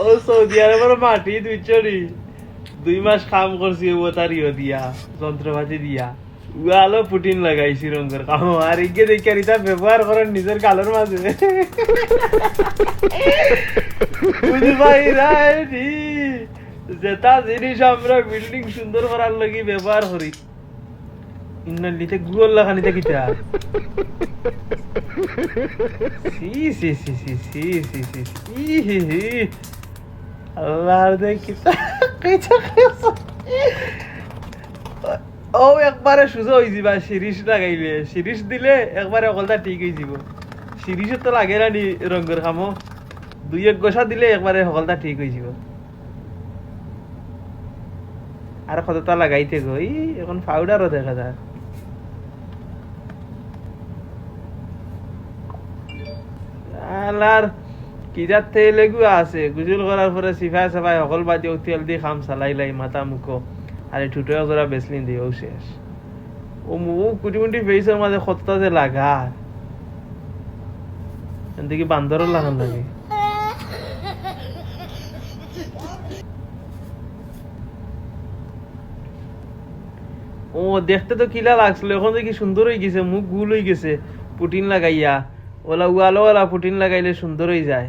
ও Saudi আরবের মাটি তুই চড়ি 2 মাস কাম করছি ও তার দিয়া যন্ত্রপাতি দিয়া উয়ালো পুটিন লাগাইছি রঙের কাম আর ইগে দেখে রিতা ব্যবহার করেন নিজের গালের মাঝে বুঝি ভাই রাইনি যেটা জিনিস আমরা বিল্ডিং সুন্দর করার লাগি ব্যবহার করি ইন্নালিতে গুগল লাগানিতে কিতা সি সি সি সি সি সি সি সি আল্লাহ দে কিতা কিতা ও একবারে সুজা হয়ে যাবা শিরিষ লাগাইলে শিরিষ দিলে একবারে অকলটা ঠিক হয়ে যাব শিরিষ তো লাগে না নি রঙের কামো 2-1 গোসা দিলে একবারে সকলটা ঠিক হয়ে যাব আর কতটা লাগাইতে গো এখন পাউডারও দেখা যায় আর কি যাতে লেগু আছে গুজুল করার পরে সিফাই সাফাই সকল বাদে তেল দিয়ে খাম চালাই মাথা মুখো আর ঠুটো করা বেসলিন দিয়েও শেষ ও মুখ কুটি ফেসের মাঝে কতটা যে লাগা এদিকে বান্দরও লাগান লাগে ও দেখতে তো কিলা লাগছিল এখন দেখি সুন্দর হয়ে গেছে মুখ গুল হয়ে গেছে পুটিন লাগাইয়া ওলা পুটিন লাগাইলে সুন্দর হয়ে যায়